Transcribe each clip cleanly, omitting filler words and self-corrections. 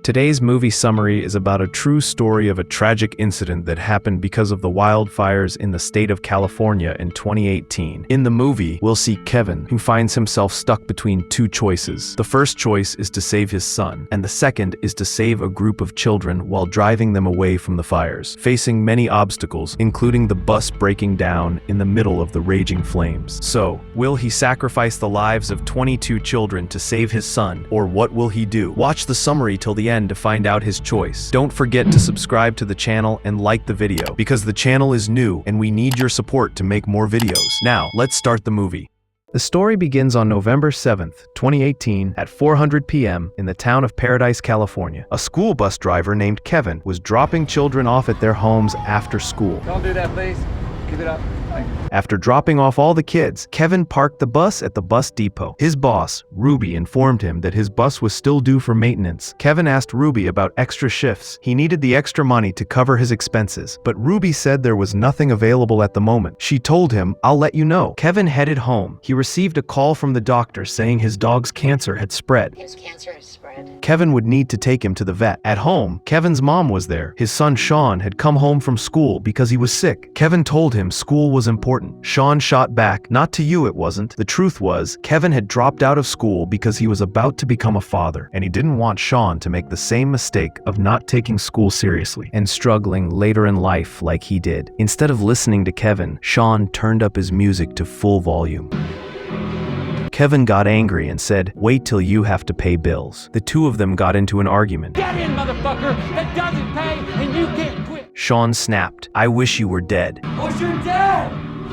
Today's movie summary is about a true story of a tragic incident that happened because of the wildfires in the state of California in 2018. In the movie, we'll see Kevin, who finds himself stuck between two choices. The first choice is to save his son, and the second is to save a group of children while driving them away from the fires, facing many obstacles, including the bus breaking down in the middle of the raging flames. So, will he sacrifice the lives of 22 children to save his son, or what will he do? Watch the summary till the end to find out his choice. Don't forget to subscribe to the channel and like the video, because the channel is new and we need your support to make more videos. Now, let's start the movie. The story begins on November 7th, 2018 at 4:00 p.m. in the town of Paradise, California. A school bus driver named Kevin was dropping children off at their homes after school. Don't do that, please. Keep it up. After dropping off all the kids, Kevin parked the bus at the bus depot. His boss, Ruby, informed him that his bus was still due for maintenance. Kevin asked Ruby about extra shifts. He needed the extra money to cover his expenses, but Ruby said there was nothing available at the moment. She told him, "I'll let you know." Kevin headed home. He received a call from the doctor saying his dog's cancer had spread. His cancer has spread. Kevin would need to take him to the vet. At home, Kevin's mom was there. His son Sean had come home from school because he was sick. Kevin told him school was important. Sean shot back, "Not to you, it wasn't." The truth was, Kevin had dropped out of school because he was about to become a father, and he didn't want Sean to make the same mistake of not taking school seriously and struggling later in life like he did. Instead of listening to Kevin, Sean turned up his music to full volume. Kevin got angry and said, "Wait till you have to pay bills." The two of them got into an argument. Get in, motherfucker! That doesn't pay, and you can't quit! Sean snapped, "I wish you were dead." What's your dad?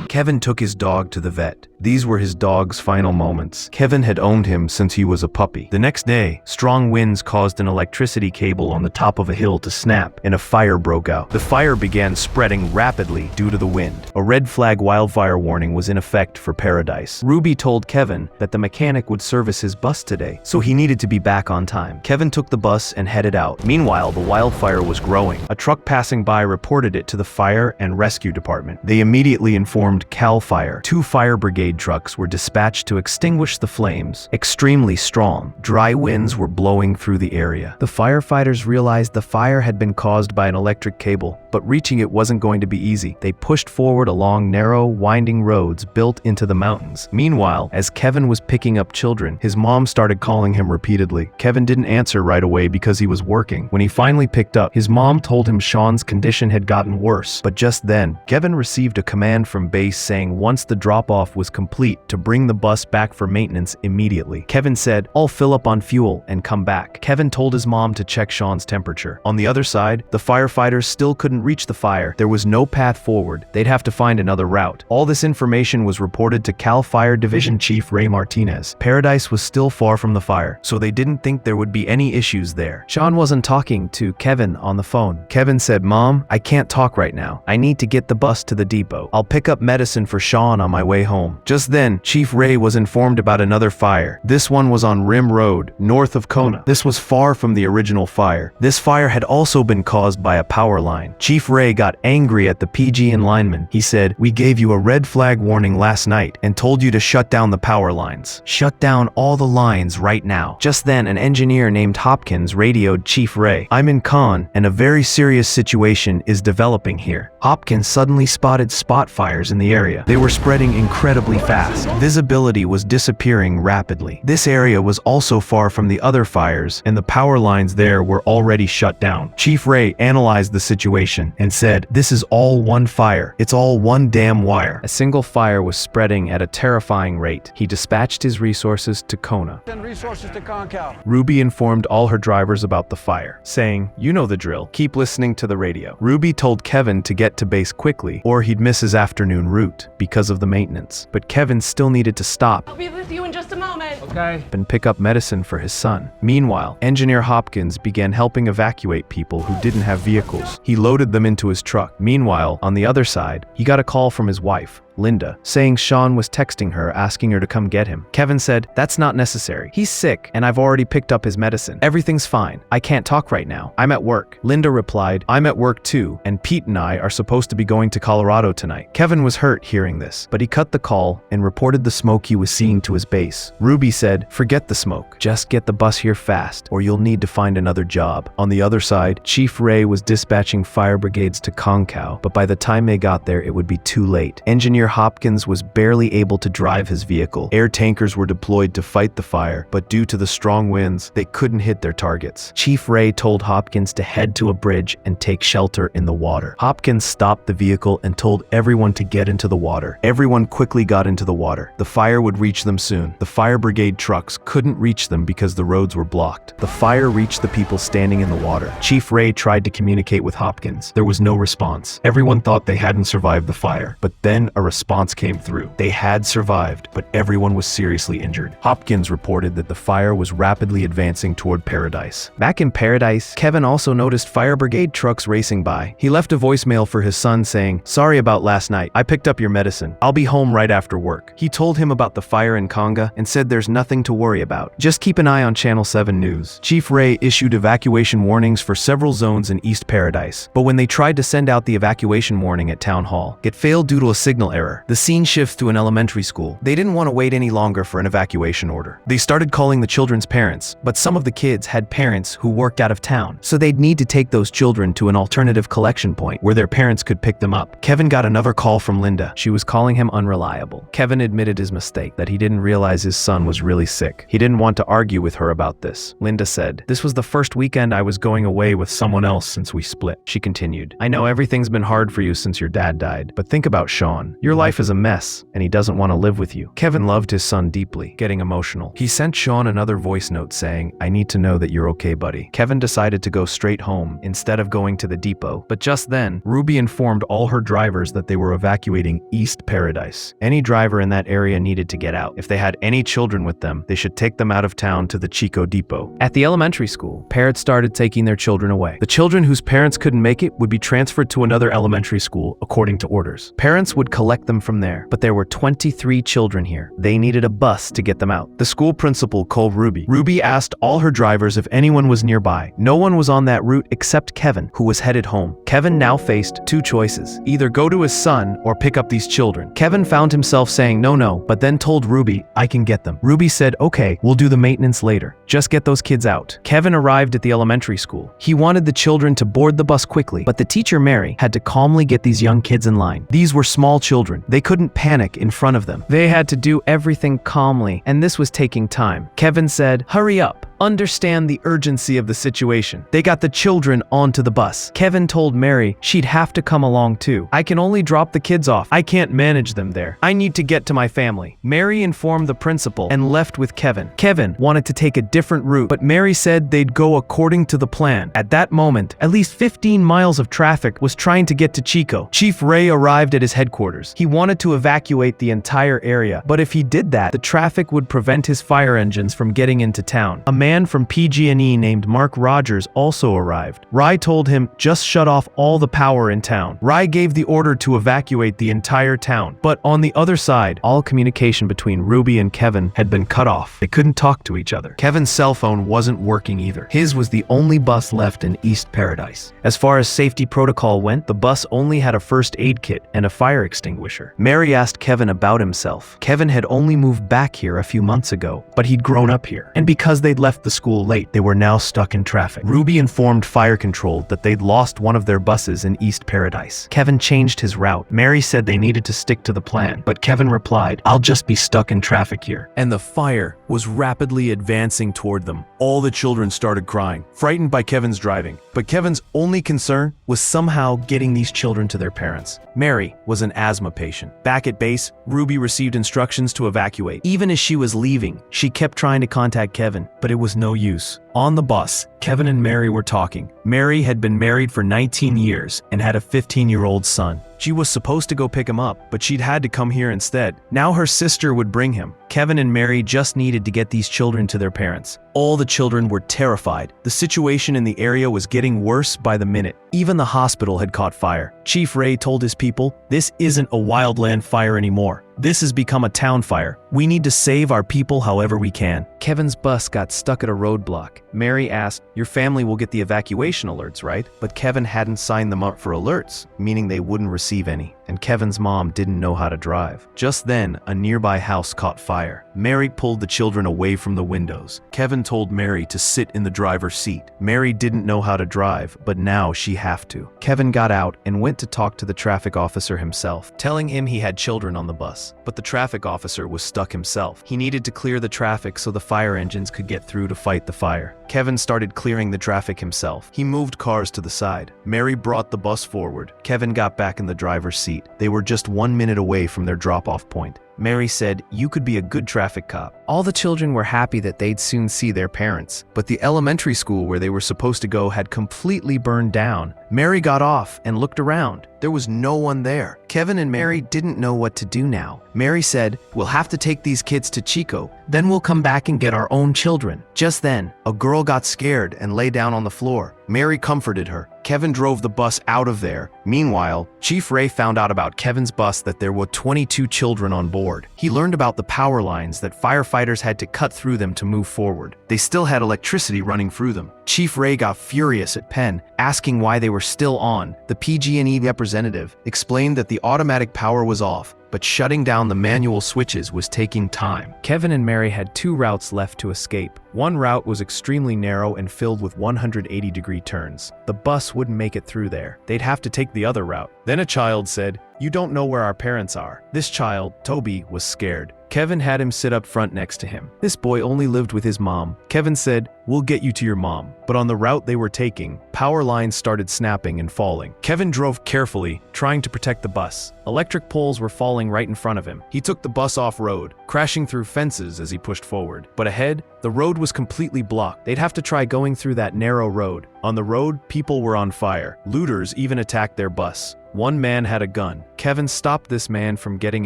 Kevin took his dog to the vet. These were his dog's final moments. Kevin had owned him since he was a puppy. The next day, strong winds caused an electricity cable on the top of a hill to snap, and a fire broke out. The fire began spreading rapidly due to the wind. A red flag wildfire warning was in effect for Paradise. Ruby told Kevin that the mechanic would service his bus today, so he needed to be back on time. Kevin took the bus and headed out. Meanwhile, the wildfire was growing. A truck passing by reported it to the fire and rescue department. They immediately informed Cal Fire. 2 fire brigade trucks were dispatched to extinguish the flames. Extremely strong, dry winds were blowing through the area. The firefighters realized the fire had been caused by an electric cable, but reaching it wasn't going to be easy. They pushed forward along narrow, winding roads built into the mountains. Meanwhile, as Kevin was picking up children, his mom started calling him repeatedly. Kevin didn't answer right away because he was working. When he finally picked up, his mom told him Sean's condition had gotten worse. But just then, Kevin received a command from base saying once the drop-off was complete to bring the bus back for maintenance immediately. Kevin said, "I'll fill up on fuel and come back." Kevin told his mom to check Sean's temperature. On the other side, the firefighters still couldn't reach the fire. There was no path forward. They'd have to find another route. All this information was reported to Cal Fire Division Chief Ray Martinez. Paradise was still far from the fire, so they didn't think there would be any issues there. Sean wasn't talking to Kevin on the phone. Kevin said, "Mom, I can't talk right now. I need to get the bus to the depot. I'll pick up medicine for Sean on my way home." Just then, Chief Ray was informed about another fire. This one was on Rim Road, north of Kona. This was far from the original fire. This fire had also been caused by a power line. Chief Ray got angry at the PG&E lineman. He said, "We gave you a red flag warning last night and told you to shut down the power lines. Shut down all the lines right now." Just then, an engineer named Hopkins radioed Chief Ray, "I'm in Con, and a very serious situation is developing here." Hopkins suddenly spotted spot fires in the area. They were spreading incredibly fast. Visibility was disappearing rapidly. This area was also far from the other fires, and the power lines there were already shut down. Chief Ray analyzed the situation and said, "This is all one fire. It's all one damn wire." A single fire was spreading at a terrifying rate. He dispatched his resources to Kona. Send resources to Concal. Ruby informed all her drivers about the fire, saying, "You know the drill. Keep listening to the radio." Ruby told Kevin to get to base quickly, or he'd miss his afternoon route because of the maintenance. But Kevin still needed to stop I'll be with you in just a moment. Okay. and pick up medicine for his son. Meanwhile, Engineer Hopkins began helping evacuate people who didn't have vehicles. He loaded them into his truck. Meanwhile, on the other side, he got a call from his wife. Linda, saying Sean was texting her asking her to come get him. Kevin said, "That's not necessary. He's sick, and I've already picked up his medicine. Everything's fine. I can't talk right now. I'm at work." Linda replied, "I'm at work too, and Pete and I are supposed to be going to Colorado tonight." Kevin was hurt hearing this, but he cut the call and reported the smoke he was seeing to his base. Ruby said, "Forget the smoke. Just get the bus here fast, or you'll need to find another job." On the other side, Chief Ray was dispatching fire brigades to Concow, but by the time they got there, it would be too late. Engineer Hopkins was barely able to drive his vehicle. Air tankers were deployed to fight the fire, but due to the strong winds, they couldn't hit their targets. Chief Ray told Hopkins to head to a bridge and take shelter in the water. Hopkins stopped the vehicle and told everyone to get into the water. Everyone quickly got into the water. The fire would reach them soon. The fire brigade trucks couldn't reach them because the roads were blocked. The fire reached the people standing in the water. Chief Ray tried to communicate with Hopkins. There was no response. Everyone thought they hadn't survived the fire, but then a response came through. They had survived, but everyone was seriously injured. Hopkins reported that the fire was rapidly advancing toward Paradise. Back in Paradise, Kevin also noticed fire brigade trucks racing by. He left a voicemail for his son saying, "Sorry about last night. I picked up your medicine. I'll be home right after work." He told him about the fire in Conga and said there's nothing to worry about. Just keep an eye on Channel 7 News. Chief Ray issued evacuation warnings for several zones in East Paradise, but when they tried to send out the evacuation warning at Town Hall, it failed due to a signal error. The scene shifts to an elementary school. They didn't want to wait any longer for an evacuation order. They started calling the children's parents, but some of the kids had parents who worked out of town, so they'd need to take those children to an alternative collection point where their parents could pick them up. Kevin got another call from Linda. She was calling him unreliable. Kevin admitted his mistake, that he didn't realize his son was really sick. He didn't want to argue with her about this. Linda said, "This was the first weekend I was going away with someone else since we split." She continued, "I know everything's been hard for you since your dad died, but think about Sean. Your life is a mess, and he doesn't want to live with you." Kevin loved his son deeply, getting emotional. He sent Sean another voice note saying, "I need to know that you're okay, buddy." Kevin decided to go straight home instead of going to the depot, but just then, Ruby informed all her drivers that they were evacuating East Paradise. Any driver in that area needed to get out. If they had any children with them, they should take them out of town to the Chico Depot. At the elementary school, parents started taking their children away. The children whose parents couldn't make it would be transferred to another elementary school according to orders. Parents would collect them from there, but there were 23 children here. They needed a bus to get them out. The school principal called Ruby. Ruby asked all her drivers if anyone was nearby. No one was on that route except Kevin, who was headed home. Kevin now faced two choices: either go to his son or pick up these children. Kevin found himself saying no, but then told Ruby, "I can get them." Ruby said, "Okay, we'll do the maintenance later. Just get those kids out." Kevin arrived at the elementary school. He wanted the children to board the bus quickly, but the teacher, Mary, had to calmly get these young kids in line. These were small children. They couldn't panic in front of them. They had to do everything calmly, and this was taking time. Kevin said, "Hurry up. Understand the urgency of the situation." They got the children onto the bus. Kevin told Mary she'd have to come along too. "I can only drop the kids off. I can't manage them there. I need to get to my family." Mary informed the principal and left with Kevin. Kevin wanted to take a different route, but Mary said they'd go according to the plan. At that moment, at least 15 miles of traffic was trying to get to Chico. Chief Ray arrived at his headquarters. He wanted to evacuate the entire area, but if he did that, the traffic would prevent his fire engines from getting into town. A man from PG&E named Mark Rogers also arrived. Ry told him, "Just shut off all the power in town." Ry gave the order to evacuate the entire town, but on the other side, all communication between Ruby and Kevin had been cut off. They couldn't talk to each other. Kevin's cell phone wasn't working either. His was the only bus left in East Paradise. As far as safety protocol went, the bus only had a first aid kit and a fire extinguisher. Mary asked Kevin about himself. Kevin had only moved back here a few months ago, but he'd grown up here. And because they'd left the school late, they were now stuck in traffic. Ruby informed fire control that they'd lost one of their buses in East Paradise. Kevin changed his route. Mary said they needed to stick to the plan, but Kevin replied, "I'll just be stuck in traffic here." And the fire was rapidly advancing toward them. All the children started crying, frightened by Kevin's driving. But Kevin's only concern was somehow getting these children to their parents. Mary was an asthma patient. Back at base, Ruby received instructions to evacuate. Even as she was leaving, she kept trying to contact Kevin, but it was no use. On the bus, Kevin and Mary were talking. Mary had been married for 19 years and had a 15-year-old son. She was supposed to go pick him up, but she'd had to come here instead. Now her sister would bring him. Kevin and Mary just needed to get these children to their parents. All the children were terrified. The situation in the area was getting worse by the minute. Even the hospital had caught fire. Chief Ray told his people, "This isn't a wildland fire anymore. This has become a town fire. We need to save our people however we can." Kevin's bus got stuck at a roadblock. Mary asked, "Your family will get the evacuation alerts, right?" But Kevin hadn't signed them up for alerts, meaning they wouldn't receive any. And Kevin's mom didn't know how to drive. Just then, a nearby house caught fire. Mary pulled the children away from the windows. Kevin told Mary to sit in the driver's seat. Mary didn't know how to drive, but now she have to. Kevin got out and went to talk to the traffic officer himself, telling him he had children on the bus. But the traffic officer was stuck himself. He needed to clear the traffic so the fire engines could get through to fight the fire. Kevin started clearing the traffic himself. He moved cars to the side. Mary brought the bus forward. Kevin got back in the driver's seat. They were just 1 minute away from their drop-off point. Mary said, "You could be a good traffic cop." All the children were happy that they'd soon see their parents, but the elementary school where they were supposed to go had completely burned down. Mary got off and looked around. There was no one there. Kevin and Mary didn't know what to do now. Mary said, "We'll have to take these kids to Chico, then we'll come back and get our own children." Just then, a girl got scared and lay down on the floor. Mary comforted her. Kevin drove the bus out of there. Meanwhile, Chief Ray found out about Kevin's bus that there were 22 children on board. He learned about the power lines that firefighters had to cut through them to move forward. They still had electricity running through them. Chief Ray got furious at Penn, asking why they were still on. The PG&E representative explained that the automatic power was off, but shutting down the manual switches was taking time. Kevin and Mary had 2 routes left to escape. One route was extremely narrow and filled with 180-degree turns. The bus wouldn't make it through there. They'd have to take the other route. Then a child said, "You don't know where our parents are." This child, Toby, was scared. Kevin had him sit up front next to him. This boy only lived with his mom. Kevin said, "We'll get you to your mom." But on the route they were taking, power lines started snapping and falling. Kevin drove carefully, trying to protect the bus. Electric poles were falling right in front of him. He took the bus off-road, crashing through fences as he pushed forward. But ahead, the road was completely blocked. They'd have to try going through that narrow road. On the road, people were on fire. Looters even attacked their bus. One man had a gun. Kevin stopped this man from getting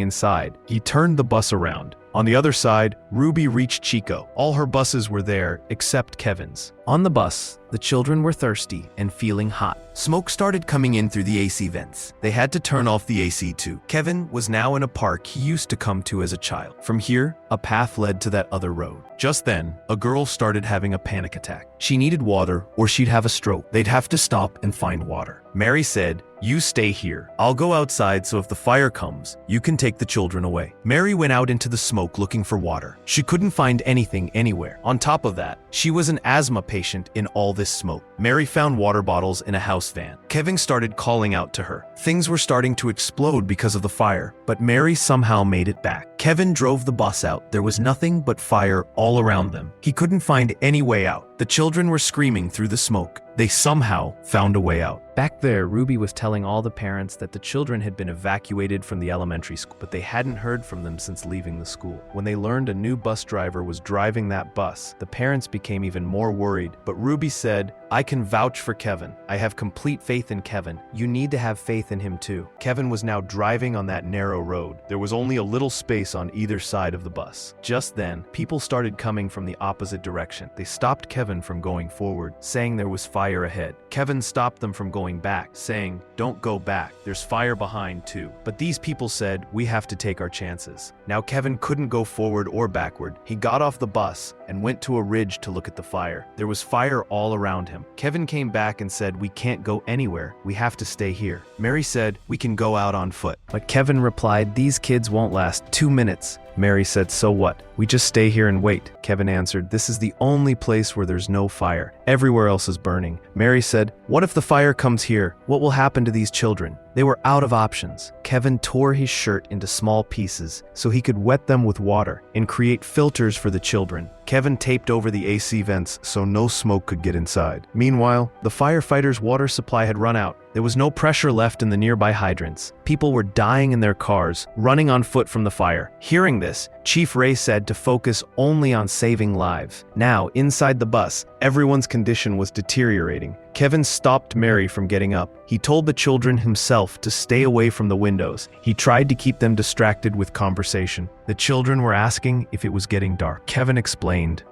inside. He turned the bus around. On the other side, Ruby reached Chico. All her buses were there, except Kevin's. On the bus, the children were thirsty and feeling hot. Smoke started coming in through the AC vents. They had to turn off the AC too. Kevin was now in a park he used to come to as a child. From here, a path led to that other road. Just then, a girl started having a panic attack. She needed water or she'd have a stroke. They'd have to stop and find water. Mary said, "You stay here. I'll go outside so if the fire comes, you can take the children away." Mary went out into the smoke looking for water. She couldn't find anything anywhere. On top of that, she was an asthma patient in all this smoke. Mary found water bottles in a house van. Kevin started calling out to her. Things were starting to explode because of the fire, but Mary somehow made it back. Kevin drove the bus out. There was nothing but fire all around them. He couldn't find any way out. The children were screaming through the smoke. They somehow found a way out. Back there, Ruby was telling all the parents that the children had been evacuated from the elementary school, but they hadn't heard from them since leaving the school. When they learned a new bus driver was driving that bus, the parents became even more worried. But Ruby said, "I can vouch for Kevin. I have complete faith in Kevin. You need to have faith in him too." Kevin was now driving on that narrow road. There was only a little space on either side of the bus. Just then, people started coming from the opposite direction. They stopped Kevin from going forward, saying there was fire ahead. Kevin stopped them from going back, saying, "Don't go back. There's fire behind too." But these people said, "We have to take our chances." Now Kevin couldn't go forward or backward. He got off the bus and went to a ridge to look at the fire. There was fire all around him. Kevin came back and said, "We can't go anywhere. We have to stay here." Mary said, "We can go out on foot." But Kevin replied, "These kids won't last 2 minutes. Mary said, "So what? We just stay here and wait." Kevin answered, "This is the only place where there's no fire. Everywhere else is burning." Mary said, "What if the fire comes here? What will happen to these children?" They were out of options. Kevin tore his shirt into small pieces so he could wet them with water and create filters for the children. Kevin taped over the AC vents so no smoke could get inside. Meanwhile, the firefighters' water supply had run out. There was no pressure left in the nearby hydrants. People were dying in their cars, running on foot from the fire. Hearing this, Chief Ray said to focus only on saving lives. Now, inside the bus, Everyone's condition was deteriorating. Kevin stopped Mary from getting up. He told the children himself to stay away from the windows. He tried to keep them distracted with conversation. The children were asking if it was getting dark. Kevin explained,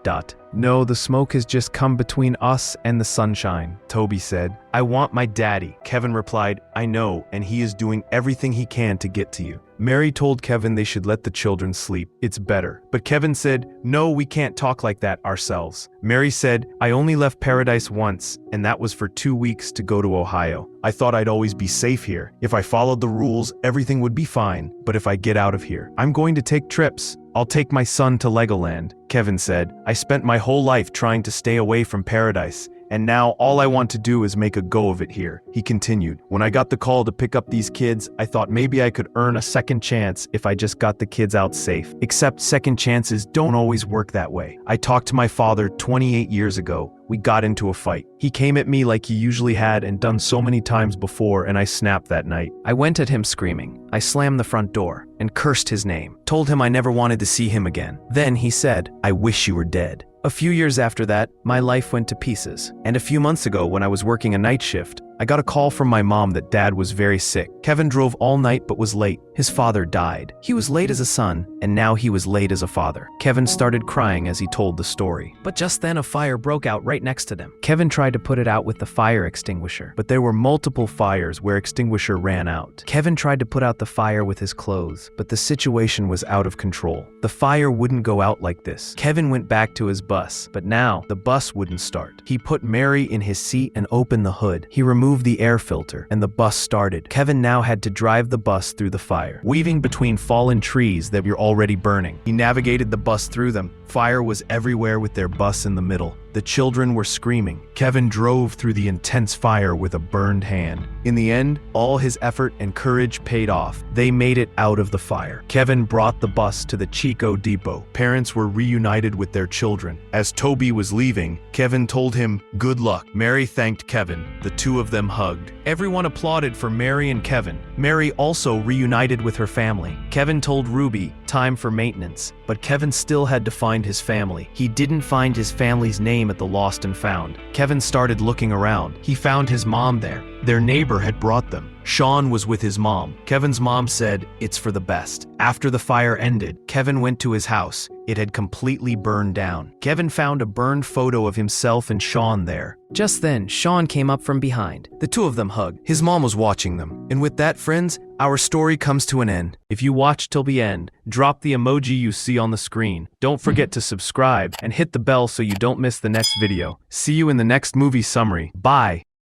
"No, the smoke has just come between us and the sunshine," Toby said. "I want my daddy." Kevin replied, "I know, and he is doing everything he can to get to you." Mary told Kevin they should let the children sleep. "It's better." But Kevin said, "No, we can't talk like that ourselves." Mary said, "I only left paradise once, and that was for 2 weeks to go to Ohio. I thought I'd always be safe here. If I followed the rules, everything would be fine. But if I get out of here, I'm going to take trips. I'll take my son to Legoland." Kevin said, "I spent my whole life trying to stay away from paradise, and now all I want to do is make a go of it here." He continued, "When I got the call to pick up these kids, I thought maybe I could earn a second chance if I just got the kids out safe. Except second chances don't always work that way. I talked to my father 28 years ago. We got into a fight. He came at me like he usually had and done so many times before, and I snapped that night. I went at him screaming. I slammed the front door and cursed his name. Told him I never wanted to see him again. Then he said, 'I wish you were dead.' A few years after that, my life went to pieces. And a few months ago, when I was working a night shift, I got a call from my mom that Dad was very sick. Kevin drove all night but was late. His father died. He was late as a son, and now he was late as a father." Kevin started crying as he told the story. But just then a fire broke out right next to them. Kevin tried to put it out with the fire extinguisher, but there were multiple fires where extinguisher ran out. Kevin tried to put out the fire with his clothes, but the situation was out of control. The fire wouldn't go out like this. Kevin went back to his bus, but now the bus wouldn't start. He put Mary in his seat and opened the hood. He removed the air filter, and the bus started. Kevin now had to drive the bus through the fire, weaving between fallen trees that were already burning. He navigated the bus through them. Fire was everywhere with their bus in the middle. The children were screaming. Kevin drove through the intense fire with a burned hand. In the end, all his effort and courage paid off. They made it out of the fire. Kevin brought the bus to the Chico depot. Parents were reunited with their children. As Toby was leaving, Kevin told him, "Good luck." Mary thanked Kevin. The two of them hugged. Everyone applauded for Mary and Kevin. Mary also reunited with her family. Kevin told Ruby, "Time for maintenance." But Kevin still had to find his family. He didn't find his family's name at the Lost and Found. Kevin started looking around. He found his mom there. Their neighbor had brought them. Sean was with his mom. Kevin's mom said, "It's for the best." After the fire ended, Kevin went to his house. It had completely burned down. Kevin found a burned photo of himself and Sean there. Just then, Sean came up from behind. The two of them hugged. His mom was watching them. And with that, friends, our story comes to an end. If you watched till the end, drop the emoji you see on the screen. Don't forget to subscribe and hit the bell so you don't miss the next video. See you in the next movie summary. Bye.